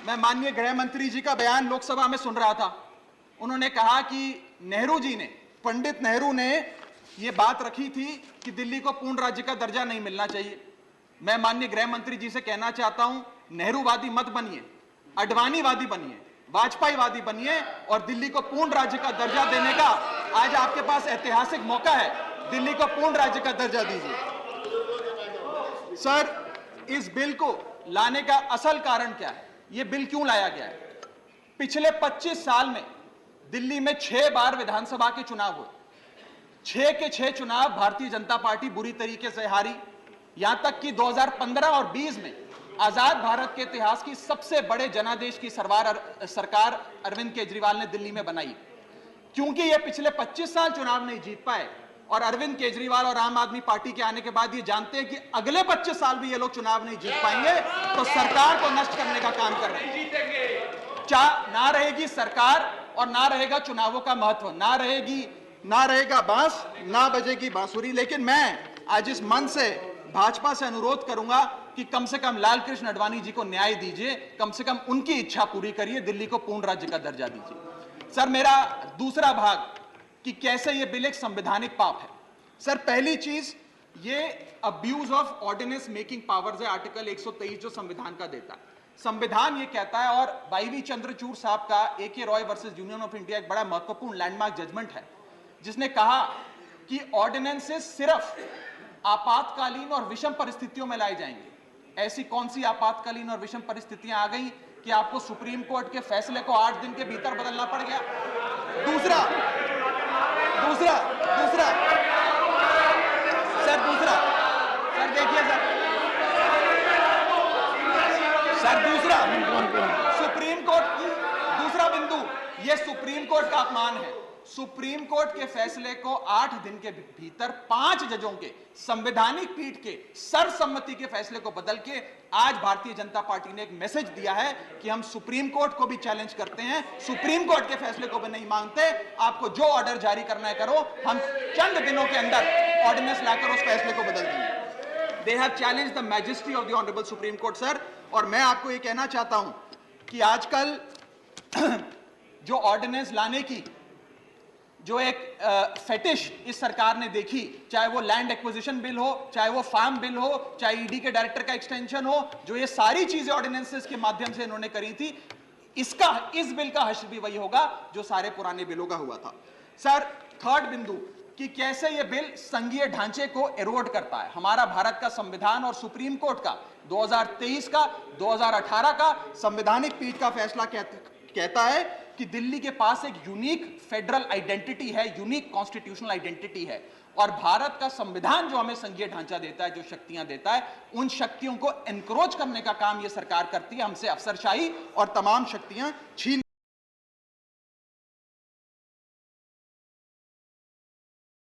मैं माननीय गृह मंत्री जी का बयान लोकसभा में सुन रहा था। उन्होंने कहा कि नेहरू जी ने, पंडित नेहरू ने यह बात रखी थी कि दिल्ली को पूर्ण राज्य का दर्जा नहीं मिलना चाहिए। मैं माननीय गृह मंत्री जी से कहना चाहता हूं, नेहरूवादी मत बनिए, अडवाणीवादी बनिए, वाजपेयीवादी बनिए और दिल्ली को पूर्ण राज्य का दर्जा देने का आज आपके पास ऐतिहासिक मौका है। दिल्ली को पूर्ण राज्य का दर्जा दीजिए। सर, इस बिल को लाने का असल कारण क्या है? यह बिल क्यों लाया गया है? पिछले 25 साल में दिल्ली में 6 बार विधानसभा के चुनाव हुए। 6 के 6 चुनाव भारतीय जनता पार्टी बुरी तरीके से हारी। यहां तक कि 2015 और 20 में आजाद भारत के इतिहास की सबसे बड़े जनादेश की सरकार अरविंद केजरीवाल ने दिल्ली में बनाई। क्योंकि ये पिछले 25 साल चुनाव नहीं जीत पाए और अरविंद केजरीवाल और आम आदमी पार्टी के आने के बाद ये जानते हैं कि अगले 25 साल भी ये लोग चुनाव नहीं जीत पाएंगे, तो सरकार को नष्ट करने का काम कर रहे हैं। ना रहेगी सरकार और ना रहेगा चुनावों का महत्व, ना रहेगा बांस, ना बजेगी बांसुरी। लेकिन मैं आज इस मंच से भाजपा से अनुरोध करूंगा कि कम से कम लालकृष्ण आडवाणी जी को न्याय दीजिए, कम से कम उनकी इच्छा पूरी करिए, दिल्ली को पूर्ण राज्य का दर्जा दीजिए। सर, मेरा दूसरा भाग कि कैसे यह बिल एक संवैधानिक पाप है। सर, पहली चीज, ये abuse of ordinance making powers है, आर्टिकल 123 जो संविधान का देता है। संविधान ये कहता है, और वाईवी चंद्रचूड़ साहब का AK Roy versus union of India एक बड़ा महत्वपूर्ण लैंडमार्क जजमेंट है, जिसने कहा कि ऑर्डिनेंसेस सिर्फ आपातकालीन और विषम परिस्थितियों में लाए जाएंगे। ऐसी कौन सी आपातकालीन और विषम परिस्थितियां आ गई कि आपको सुप्रीम कोर्ट के फैसले को 8 दिन के भीतर बदलना पड़ गया? दूसरा सर देखिए सर सुप्रीम कोर्ट, दूसरा बिंदु, यह सुप्रीम कोर्ट का अपमान है। सुप्रीम कोर्ट के फैसले को 8 दिन के भीतर 5 जजों के संवैधानिक पीठ के सर्वसम्मति के फैसले को बदल के आज भारतीय जनता पार्टी ने एक मैसेज दिया है कि हम सुप्रीम कोर्ट को भी चैलेंज करते हैं, सुप्रीम कोर्ट के फैसले को भी नहीं मांगते। आपको जो ऑर्डर जारी करना है करो, हम चंद दिनों के अंदर ऑर्डिनेंस लाकर उस फैसले को बदल देंगे। They have challenged the majesty of the honourable supreme court sir. और मैं आपको यह कहना चाहता हूं कि आजकल जो ऑर्डिनेंस लाने की जो एक फेटिश इस सरकार ने देखी, चाहे वो लैंड एक्विजिशन बिल हो, चाहे वो फार्म बिल हो, चाहे ईडी के डायरेक्टर का एक्सटेंशन हो, जो ये सारी चीजें ऑर्डिनेंसेस के माध्यम से इन्होंने करी थी, इस बिल का हश्र भी वही होगा जो सारे पुराने बिलों का हुआ था। सर, थर्ड बिंदु कि कैसे ये बिल संघीय ढांचे को एरोड करता है। हमारा भारत का संविधान और सुप्रीम कोर्ट का 2023 का 2018 का संवैधानिक पीठ का फैसला कहता है कि दिल्ली के पास एक यूनिक फेडरल आइडेंटिटी है, यूनिक कॉन्स्टिट्यूशनल आइडेंटिटी है। और भारत का संविधान जो हमें संघीय ढांचा देता है, जो शक्तियां देता है, उन शक्तियों को एनक्रोच करने का काम यह सरकार करती है। हमसे अफसरशाही और तमाम शक्तियां छीन